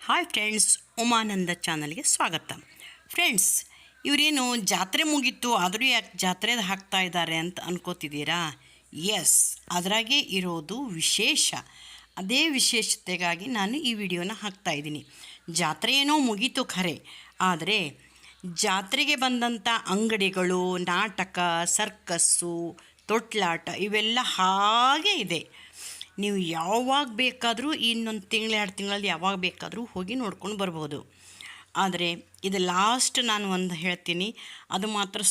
Hi friends, Umananda ಚಾನಲ್ಗೆ ಸ್ವಾಗತ. Friends, ಇವರೇನು ಜಾತ್ರೆ ಮುಗೀತು ಆದರೂ ಯಾಕೆ ಜಾತ್ರೆದು ಹಾಕ್ತಾ ಇದ್ದಾರೆ ಅಂತ ಅನ್ಕೋತಿದ್ದೀರಾ? ಎಸ್, ಅದರಾಗೆ ಇರೋದು ವಿಶೇಷ. ಅದೇ ವಿಶೇಷತೆಗಾಗಿ ನಾನು ಈ ವಿಡಿಯೋನ ಹಾಕ್ತಾಯಿದ್ದೀನಿ. ಜಾತ್ರೆ ಏನೋ ಮುಗೀತು ಖರೆ, ಆದರೆ ಜಾತ್ರೆಗೆ ಬಂದಂಥ ಅಂಗಡಿಗಳು, ನಾಟಕ, ಸರ್ಕಸ್ಸು, ತೊಟ್ಲಾಟ ಇವೆಲ್ಲ ಹಾಗೇ ಇದೆ. ನೀವು ಯಾವಾಗ ಬೇಕಾದರೂ ಇನ್ನೊಂದು ತಿಂಗಳು 2 ತಿಂಗಳಲ್ಲಿ ಯಾವಾಗ ಬೇಕಾದರೂ ಹೋಗಿ ನೋಡ್ಕೊಂಡು ಬರ್ಬೋದು. ಆದರೆ ಇದು ಲಾಸ್ಟ್ ನಾನು ಒಂದು ಹೇಳ್ತೀನಿ, ಅದು ಮಾತ್ರ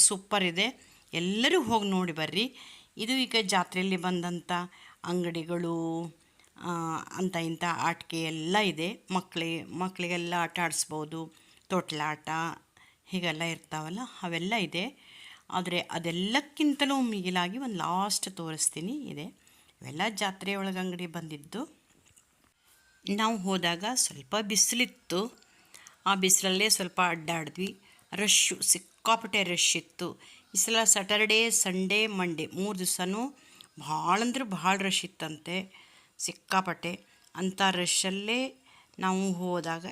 ಸೂಪರ್ ಇದೆ. ಎಲ್ಲರೂ ಹೋಗಿ ನೋಡಿ ಬರ್ರಿ. ಇದು ಈಗ ಜಾತ್ರೆಯಲ್ಲಿ ಬಂದಂಥ ಅಂಗಡಿಗಳು, ಅಂತ ಇಂಥ ಆಟಿಕೆ ಎಲ್ಲ ಇದೆ. ಮಕ್ಕಳಿಗೆಲ್ಲ ಆಟ ಆಡಿಸ್ಬೋದು. ತೊಟ್ಲಾಟ ಹೀಗೆಲ್ಲ ಇರ್ತಾವಲ್ಲ, ಅವೆಲ್ಲ ಇದೆ. ಆದರೆ ಅದೆಲ್ಲಕ್ಕಿಂತಲೂ ಮಿಗಿಲಾಗಿ ಒಂದು ಲಾಸ್ಟ್ ತೋರಿಸ್ತೀನಿ ಇದೆ. ಇವೆಲ್ಲ ಜಾತ್ರೆ ಒಳಗೆ ಅಂಗಡಿ ಬಂದಿದ್ದು. ನಾವು ಹೋದಾಗ ಸ್ವಲ್ಪ ಬಿಸಿಲಿತ್ತು. ಆ ಬಿಸಿಲಲ್ಲೇ ಸ್ವಲ್ಪ ಅಡ್ಡಾಡಿದ್ವಿ. ಸಿಕ್ಕಾಪಟ್ಟೆ ರಶ್ ಇತ್ತು. ಈ ಸಲ ಸ್ಯಾಟರ್ಡೇ, ಸಂಡೇ, ಮಂಡೇ 3 ದಿವಸನೂ ಭಾಳ ಅಂದ್ರೆ ಭಾಳ ರಶ್ ಇತ್ತಂತೆ, ಸಿಕ್ಕಾಪಟ್ಟೆ. ಅಂಥ ರಶಲ್ಲೇ ನಾವು ಹೋದಾಗ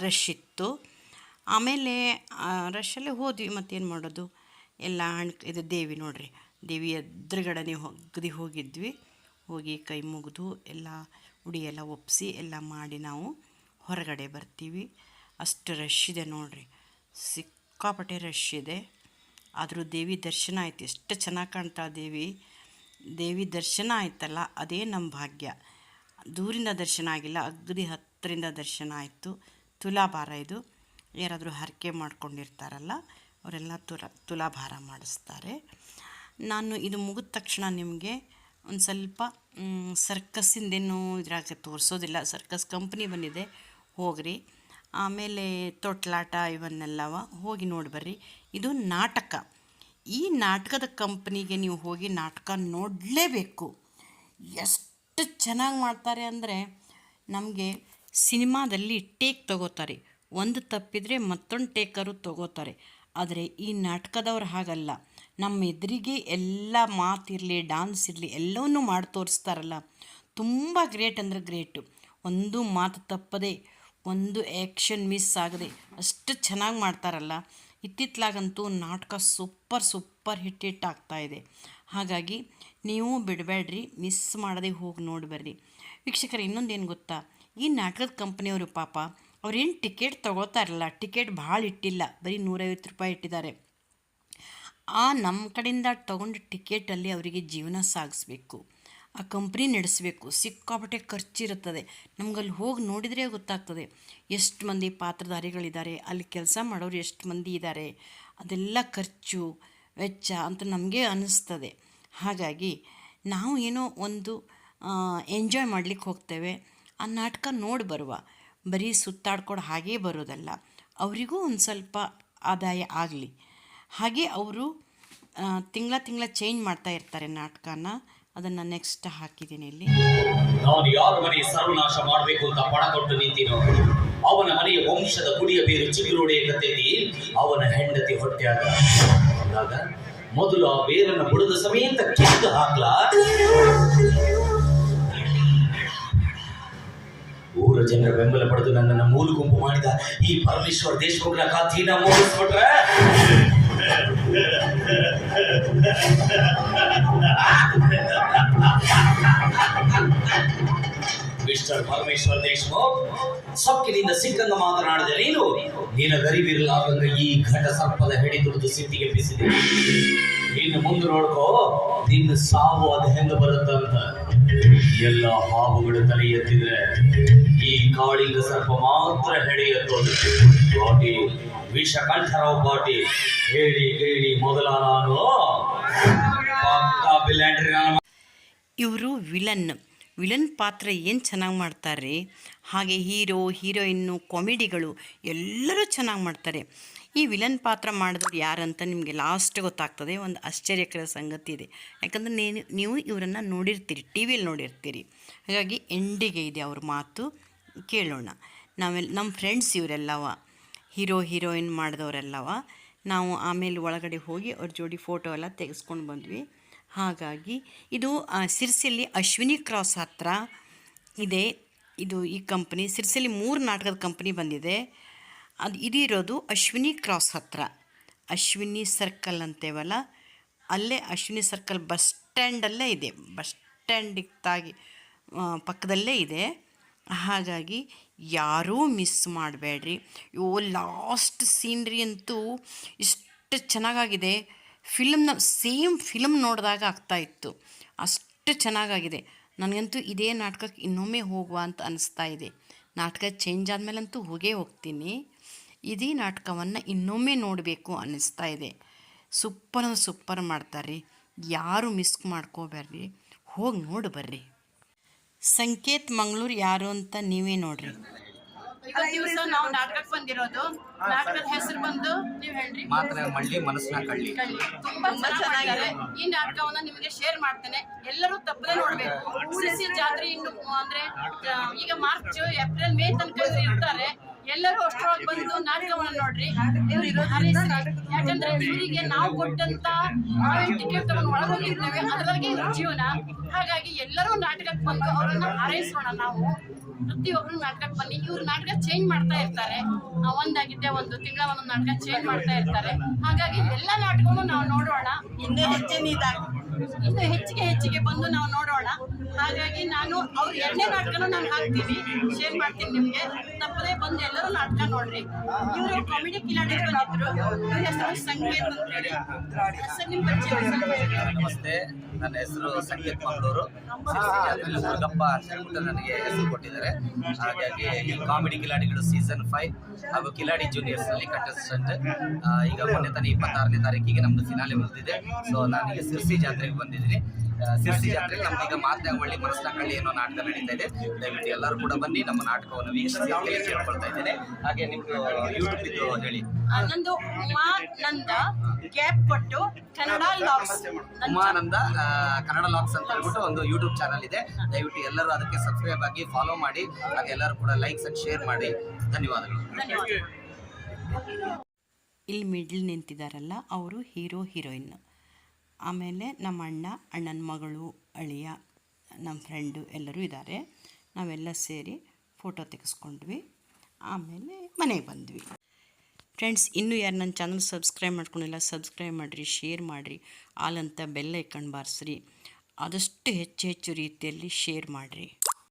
ರಶ್ ಇತ್ತು. ಆಮೇಲೆ ರಶಲ್ಲೇ ಹೋದ್ವಿ, ಮತ್ತೇನು ಮಾಡೋದು. ಎಲ್ಲ ಇದು ದೇವಿ ನೋಡ್ರಿ, ದೇವಿ ಎದುರುಗಡೆ ಹೋಗಿದ್ವಿ. ಹೋಗಿ ಕೈ ಮುಗಿದು ಎಲ್ಲ ಉಡಿ ಎಲ್ಲ ಒಪ್ಪಿಸಿ ಎಲ್ಲ ಮಾಡಿ ನಾವು ಹೊರಗಡೆ ಬರ್ತೀವಿ. ಅಷ್ಟು ರಶ್ ಇದೆ ನೋಡ್ರಿ, ಸಿಕ್ಕಾಪಟ್ಟೆ ರಶ್ ಇದೆ. ಆದರೂ ದೇವಿ ದರ್ಶನ ಆಯ್ತು. ಎಷ್ಟು ಚೆನ್ನಾಗಿ ಕಾಣ್ತಾ ದೇವಿ ದರ್ಶನ ಆಯ್ತಲ್ಲ, ಅದೇ ನಮ್ಮ ಭಾಗ್ಯ. ದೂರಿಂದ ದರ್ಶನ ಆಗಿಲ್ಲ, ಅಗದಿ ಹತ್ತಿರಿಂದ ದರ್ಶನ ಆಯಿತು. ತುಲಾಭಾರ ಇದು. ಯಾರಾದರೂ ಹರಕೆ ಮಾಡ್ಕೊಂಡಿರ್ತಾರಲ್ಲ ಅವರೆಲ್ಲ ತುಲಾಭಾರ ಮಾಡಿಸ್ತಾರೆ. ನಾನು ಇದು ಮುಗಿದ ತಕ್ಷಣ ನಿಮಗೆ ಒಂದು ಸ್ವಲ್ಪ ಸರ್ಕಸ್ಸಿಂದೇನು ಇದ್ರಾಗ ತೋರಿಸೋದಿಲ್ಲ. ಸರ್ಕಸ್ ಕಂಪ್ನಿ ಬಂದಿದೆ, ಹೋಗ್ರಿ. ಆಮೇಲೆ ತೊಟ್ಲಾಟ ಇವನ್ನೆಲ್ಲವ ಹೋಗಿ ನೋಡಿ ಬರ್ರಿ. ಇದು ನಾಟಕ. ಈ ನಾಟಕದ ಕಂಪ್ನಿಗೆ ನೀವು ಹೋಗಿ ನಾಟಕ ನೋಡಲೇಬೇಕು. ಎಷ್ಟು ಚೆನ್ನಾಗಿ ಮಾಡ್ತಾರೆ ಅಂದರೆ, ನಮಗೆ ಸಿನಿಮಾದಲ್ಲಿ ಟೇಕ್ ತಗೋತಾರೆ, ಒಂದು ತಪ್ಪಿದರೆ ಮತ್ತೊಂದು ಟೇಕರು ತಗೋತಾರೆ. ಆದರೆ ಈ ನಾಟಕದವ್ರು ಹಾಗಲ್ಲ. ನಮ್ಮ ಎದುರಿಗೆ ಎಲ್ಲ ಮಾತಿರಲಿ, ಡಾನ್ಸ್ ಇರಲಿ, ಎಲ್ಲವನ್ನೂ ಮಾಡಿ ತೋರಿಸ್ತಾರಲ್ಲ. ತುಂಬ ಗ್ರೇಟ್ ಅಂದರೆ ಗ್ರೇಟು. ಒಂದು ಮಾತು ತಪ್ಪದೆ, ಒಂದು ಆ್ಯಕ್ಷನ್ ಮಿಸ್ ಆಗದೆ ಅಷ್ಟು ಚೆನ್ನಾಗಿ ಮಾಡ್ತಾರಲ್ಲ. ಇತ್ತಿತ್ತಲಾಗಂತೂ ನಾಟಕ ಸೂಪರ್ ಹಿಟ್ ಆಗ್ತಾಯಿದೆ. ಹಾಗಾಗಿ ನೀವು ಬಿಡಬೇಡ್ರಿ, ಮಿಸ್ ಮಾಡದೆ ಹೋಗಿ ನೋಡಿ ಬರ್ರಿ. ವೀಕ್ಷಕರು, ಇನ್ನೊಂದೇನು ಗೊತ್ತಾ, ಈ ನಾಟಕದ ಕಂಪ್ನಿಯವರು ಪಾಪ ಅವ್ರೇನು ಟಿಕೆಟ್ ತೊಗೋತಾರಲ್ಲ, ಟಿಕೆಟ್ ಭಾಳ ಇಟ್ಟಿಲ್ಲ, ಬರೀ 150 ರೂಪಾಯಿ ಇಟ್ಟಿದ್ದಾರೆ. ನಮ್ಮ ಕಡೆಯಿಂದ ತೊಗೊಂಡು ಟಿಕೆಟಲ್ಲಿ ಅವರಿಗೆ ಜೀವನ ಸಾಗಿಸ್ಬೇಕು, ಆ ಕಂಪ್ನಿ ನಡೆಸಬೇಕು. ಸಿಕ್ಕಾಪಟ್ಟೆ ಖರ್ಚಿರುತ್ತದೆ. ನಮಗಲ್ಲಿ ಹೋಗಿ ನೋಡಿದರೆ ಗೊತ್ತಾಗ್ತದೆ ಎಷ್ಟು ಮಂದಿ ಪಾತ್ರಧಾರಿಗಳಿದ್ದಾರೆ, ಅಲ್ಲಿ ಕೆಲಸ ಮಾಡೋರು ಎಷ್ಟು ಮಂದಿ ಇದ್ದಾರೆ, ಅದೆಲ್ಲ ಖರ್ಚು ವೆಚ್ಚ ಅಂತ ನಮಗೆ ಅನ್ನಿಸ್ತದೆ. ಹಾಗಾಗಿ ನಾವು ಏನೋ ಒಂದು ಎಂಜಾಯ್ ಮಾಡಲಿಕ್ಕೆ ಹೋಗ್ತೇವೆ, ಆ ನಾಟಕ ನೋಡಿ ಬರುವ. ಬರೀ ಸುತ್ತಾಡ್ಕೊಂಡು ಹಾಗೇ ಬರೋದಲ್ಲ, ಅವರಿಗೂ ಒಂದು ಸ್ವಲ್ಪ ಆದಾಯ ಆಗಲಿ. ಹಾಗೆ ಅವರು ತಿಂಗಳ ಚೇಂಜ್ ಮಾಡ್ತಾ ಇರ್ತಾರೆ ನಾಟಕನ. ಅದನ್ನು ನೆಕ್ಸ್ಟ್ ಹಾಕಿದ್ದೀನಿ ಇಲ್ಲಿ. ನಾನು ಯಾರ ಮನೆ ಸರ್ವನಾಶ ಮಾಡಬೇಕು ಅಂತ ಪಣ ತೊಟ್ಟು ನಿಂತಿನೋ, ಅವನ ಮನೆಯ ವಂಶದ ಕುಡಿಯ ಬೇರು ಚಿಗುರೊಡೆಯ ಕತ್ತೈತಿ, ಅವನ ಹೆಂಡತಿ ಹೊಟ್ಟೆಯಾಗ ಅಂದಾಗ ಮೊದಲು ಆ ಬೇರನ್ನು ಬುಡದ ಸಮೇತ ಕಿತ್ತು ಹಾಕ್ಲಾ. ಊರ ಜನರ ಬೆಂಬಲ ಪಡೆದು ನನ್ನನ್ನು ಮೂಲು ಗುಂಪು ಮಾಡಿದ ಈ ಪರಮೇಶ್ವರ್ ದೇಶಮುಖನ ಖಾತೆನ ಮುಗಿಸ್ಬಿಟ್ರೆ ಮಿಸ್ಟರ್ ಪರಮೇಶ್ವರ್ ದೇಶಮುಖ್, ಸೊಕ್ಕಿನಿಂದ ಸಿಕ್ಕಂಗ ಮಾತನಾಡಿದ ನಿನ್ನ ಗರಿಬಿರಲಾಗಂಗ ಈ ಘಟ ಸರ್ಪದ ಹೆಡಿ ತುಳಿದು ಸಿಟ್ಟಿಗೆ ಬಿಸಿದೆ. ಇನ್ನು ಮುಂದೆ ನೋಡ್ಕೋ, ನಿನ್ನ ಸಾವು ಅದು ಹೆಂಗ ಬರುತ್ತಂತ. ಎಲ್ಲ ಹಾವುಗಳು ತಲೆ ಎತ್ತಿದ್ರೆ ಈ ಕಾಳಿಂಗ ಸರ್ಪ ಮಾತ್ರ ಹೆಡೆ ಎತ್ತೋದು. ಪಾಟೀಲ್, ವಿಷಕಂಠರಾವ್ ಪಾಟೀಲ್, ಹೇಳಿ ಮೊದಲ ನಾನು ಇವರು ವಿಲನ್ ಪಾತ್ರ ಏನು ಚೆನ್ನಾಗಿ ಮಾಡ್ತಾರೆ. ಹಾಗೆ ಹೀರೋಯಿನ್ನು, ಕಾಮಿಡಿಗಳು ಎಲ್ಲರೂ ಚೆನ್ನಾಗಿ ಮಾಡ್ತಾರೆ. ಈ ವಿಲನ್ ಪಾತ್ರ ಮಾಡಿದವ್ರು ಯಾರಂತ ನಿಮಗೆ ಲಾಸ್ಟ್ ಗೊತ್ತಾಗ್ತದೆ. ಒಂದು ಆಶ್ಚರ್ಯಕರ ಸಂಗತಿ ಇದೆ, ಯಾಕಂದರೆ ನೀವು ಇವರನ್ನು ನೋಡಿರ್ತೀರಿ, ಟಿ ವಿಯಲ್ಲಿ ನೋಡಿರ್ತೀರಿ. ಹಾಗಾಗಿ ಎಂಡಿಗೆ ಇದೆ ಅವ್ರ ಮಾತು, ಕೇಳೋಣ. ನಮ್ಮ ಫ್ರೆಂಡ್ಸ್ ಇವರೆಲ್ಲವ, ಹೀರೋಯಿನ್ ಮಾಡಿದವರೆಲ್ಲವ. ನಾವು ಆಮೇಲೆ ಒಳಗಡೆ ಹೋಗಿ ಅವ್ರ ಜೋಡಿ ಫೋಟೋ ಎಲ್ಲ ತೆಗೆಸ್ಕೊಂಡು ಬಂದ್ವಿ. ಹಾಗಾಗಿ ಇದು ಸಿರ್ಸಿಯಲ್ಲಿ ಅಶ್ವಿನಿ ಕ್ರಾಸ್ ಹತ್ರ ಇದೆ. ಇದು ಈ ಕಂಪ್ನಿ ಸಿರ್ಸಿಲಿ 3 ನಾಟಕದ ಕಂಪ್ನಿ ಬಂದಿದೆ. ಇದು ಇರೋದು ಅಶ್ವಿನಿ ಕ್ರಾಸ್ ಹತ್ರ, ಅಶ್ವಿನಿ ಸರ್ಕಲ್ ಅಂತೇವಲ್ಲ ಅಲ್ಲೇ, ಅಶ್ವಿನಿ ಸರ್ಕಲ್ ಬಸ್ ಸ್ಟ್ಯಾಂಡಲ್ಲೇ ಇದೆ, ಬಸ್ ಸ್ಟ್ಯಾಂಡಿಗೆ ತಾಗಿ ಪಕ್ಕದಲ್ಲೇ ಇದೆ. ಹಾಗಾಗಿ ಯಾರೂ ಮಿಸ್ ಮಾಡಬೇಡ್ರಿ. ಲಾಸ್ಟ್ ಸೀನ್ರಿ ಅಂತೂ ಇಷ್ಟು ಚೆನ್ನಾಗಾಗಿದೆ. ಸೇಮ್ ಫಿಲ್ಮ್ ನೋಡಿದಾಗ ಆಗ್ತಾಯಿತ್ತು, ಅಷ್ಟು ಚೆನ್ನಾಗಾಗಿದೆ. ನನಗಂತೂ ಇದೇ ನಾಟಕಕ್ಕೆ ಇನ್ನೊಮ್ಮೆ ಹೋಗುವ ಅಂತ ಅನಿಸ್ತಾ ಇದೆ. ನಾಟಕ ಚೇಂಜ್ ಆದಮೇಲಂತೂ ಹೋಗ್ತೀನಿ. ಇದೇ ನಾಟಕವನ್ನು ಇನ್ನೊಮ್ಮೆ ನೋಡಬೇಕು ಅನ್ನಿಸ್ತಾ ಇದೆ. ಸೂಪರ್ ಮಾಡ್ತಾರೆ. ಯಾರು ಮಿಸ್ ಮಾಡ್ಕೋಬೇಡ್ರಿ, ಹೋಗಿ ನೋಡಿ ಬರ್ರಿ. ಸಂಕೇತ್ ಮಂಗಳೂರು ಯಾರು ಅಂತ ನೀವೇ ನೋಡ್ರಿ. ದಿವಸ ನಾವು ನಾಟಕಕ್ಕೆ ಬಂದಿರೋದು. ನಾಟಕದ ಹೆಸರು ಬಂದು ನೀವು ಹೇಳ್ರಿ, ಮಾತ್ರ ಮಳ್ಳಿ ಮನಸ್ಸಿನ ಕಳ್ಳಿ. ತುಂಬಾ ಚೆನ್ನಾಗಿದೆ. ಈ ನಾಟಕವನ್ನ ನಿಮಗೆ ಶೇರ್ ಮಾಡ್ತೇನೆ, ಎಲ್ಲರೂ ತಪ್ಪದೆ ನೋಡ್ಬೇಕು. ಸಿರ್ಸಿ ಜಾತ್ರೆ ಇನ್ನು ಅಂದ್ರೆ ಈಗ ಮಾರ್ಚ್ ಏಪ್ರಿಲ್ ಮೇ ತನಕ ಇರ್ತಾರೆ. ಎಲ್ಲರೂ ಅಷ್ಟರೊಳಗೆ ಬಂದು ನಾಟಕವನ್ನ ನೋಡ್ರಿ. ಇವ್ರಿಗೆ ಹಾರೈಸ್ರಿ, ಯಾಕಂದ್ರೆ ಇವರಿಗೆ ನಾವು ಕೊಟ್ಟಂತ ಟಿಕೆಟ್ ತಗೊಂಡು ಒಳಗೋಗಿರ್ತೇವೆ, ಅದರೊಳಗೆ ಇವ್ರ ಜೀವನ. ಹಾಗಾಗಿ ಎಲ್ಲರೂ ನಾಟಕಕ್ಕೆ ಬಂದು ಅವರನ್ನ ಹಾರೈಸೋಣ. ನಾವು ಪ್ರತಿಯೊಬ್ಬರು ನಾಟಕಕ್ಕೆ ಬನ್ನಿ. ಇವ್ರು ನಾಟಕ ಚೇಂಜ್ ಮಾಡ್ತಾ ಇರ್ತಾರೆ, ಒಂದಾಗಿದ್ದೆ ಒಂದು ತಿಂಗಳ ಒಂದೊಂದು ನಾಟಕ ಚೇಂಜ್ ಮಾಡ್ತಾ ಇರ್ತಾರೆ. ಹಾಗಾಗಿ ಎಲ್ಲ ನಾಟಕವನ್ನು ನಾವು ನೋಡೋಣ. ಇನ್ನೂ ಹೆಚ್ಚಿಗೆ ಬಂದು ನಾವು ನೋಡೋಣ. ಹಾಗಾಗಿ ನಾನು ಅವ್ರ 2ನೇ ನಾಟಕನೂ ನಾನು ಹಾಕ್ತೀನಿ, ಶೇರ್ ಮಾಡ್ತೀನಿ ನಿಮ್ಗೆ. ತಪ್ಪದೇ ಬಂದು ಎಲ್ಲರೂ ನಾಟಕ ನೋಡ್ರಿ. ಇವರು ಕಾಮಿಡಿ ಕಿಲಾಡಿ ಬಂದಿದ್ರು. ಇವ್ರ ಹೆಸರು ಸಂಕೇತ್ ಅಂತ ಹೇಳಿ. ಸರ್ ನಿಮ್ ಪರಿಚಯ? ನಮಸ್ತೆ, ನನ್ನ ಹೆಸರು ಸಂಕೇತ್ ಮಂಗಳೂರು. ಮುರುಗಪ್ಪ ಅಂತ ಹೇಳ್ಬಿಟ್ಟು ನನಗೆ ಹೆಸರು ಕೊಟ್ಟಿದ್ದಾರೆ. ಹಾಗಾಗಿ ಈ ಕಾಮಿಡಿ ಕಿಲಾಡಿಗಳು ಸೀಸನ್ 5 ಹಾಗೂ ಕಿಲಾಡಿ ಜೂನಿಯರ್ಸ್ ನಲ್ಲಿ ಕಂಟೆಸ್ಟೆಂಟ್. ಈಗ ಮೊನ್ನೆ ತಾನೇ 26ನೇ ತಾರೀಕಿಗೆ ನಮ್ದು ಫಿನಾಲೆ ಬಂದಿದೆ. ಸೊ ನಾನೀಗ ಸಿರ್ಸಿ ಜಾತ್ರೆಗೆ ಬಂದಿದ್ದೀನಿ. ಸಿರ್ಸಿ ಜಾತ್ರೆಗೆ ನಮ್ದು ಈಗ ಮಾತ್ನಾಗವಳ್ಳಿ ಮನಸ್ಸಿನ ಕಳ್ಳಿ ಅನ್ನೋ ನಾಟಕ ನಡೀತಾ ಇದೆ. ದಯವಿಟ್ಟು ಎಲ್ಲರೂ ಕೂಡ ಬನ್ನಿ, ನಮ್ಮ ನಾಟಕವನ್ನು ವೀಕ್ಷಿಸಿ ಅಂತ ಕೇಳ್ಕೊಳ್ತಾ ಇದ್ದೇನೆ. ಹಾಗೆ ನಿಮ್ದು ಯೂಟ್ಯೂಬ್ ಇದ್ದು ಹೇಳಿ. ನಂದು ಉಮಾನಂದ ಗ್ಯಾಪ್ ಕೊಟ್ಟು ಕನ್ನಡ ಲಾಗ್ಸ್, ಉಮಾನಂದ ಕನ್ನಡ ಲಾಗ್ಸ್ ಅಂತ ಹೇಳ್ಬಿಟ್ಟು ಒಂದು ಯೂಟ್ಯೂಬ್ ಚಾನಲ್ ಇದೆ. ದಯವಿಟ್ಟು ಎಲ್ಲರೂ ಅದಕ್ಕೆ ಸಬ್ಸ್ಕ್ರೈಬ್ ಆಗಿ ಫಾಲೋ ಮಾಡಿ. ಹಾಗೆ ಎಲ್ಲರೂ ಕೂಡ ಲೈಕ್ಸ್ ಅಂಡ್ ಶೇರ್ ಮಾಡಿ. ಧನ್ಯವಾದಗಳು. ಇಲ್ಲಿ ಮಿಡ್ಲ್ ನಿಂತಿದ್ದಾರಲ್ಲ ಅವರು ಹೀರೋ ಹೀರೋಯಿನ್. ಆಮೇಲೆ ನಮ್ಮ ಅಣ್ಣನ ಮಗಳು, ಅಳಿಯ, ನಮ್ಮ ಫ್ರೆಂಡು ಎಲ್ಲರೂ ಇದ್ದಾರೆ. ನಾವೆಲ್ಲ ಸೇರಿ ಫೋಟೋ ತೆಗೆಸ್ಕೊಂಡ್ವಿ. ಆಮೇಲೆ ಮನೆಗೆ ಬಂದ್ವಿ. ಫ್ರೆಂಡ್ಸ್, ಇನ್ನೂ ಯಾರು ನನ್ನ ಚಾನಲ್ ಸಬ್ಸ್ಕ್ರೈಬ್ ಮಾಡ್ಕೊಂಡಿಲ್ಲ, ಸಬ್ಸ್ಕ್ರೈಬ್ ಮಾಡಿರಿ, ಶೇರ್ ಮಾಡಿರಿ, ಆಲ್ ಅಂತ ಬೆಲ್ ಐಕನ್ ಬಾರಿಸ್ರಿ. ಆದಷ್ಟು ಹೆಚ್ಚು ರೀತಿಯಲ್ಲಿ ಶೇರ್ ಮಾಡಿರಿ.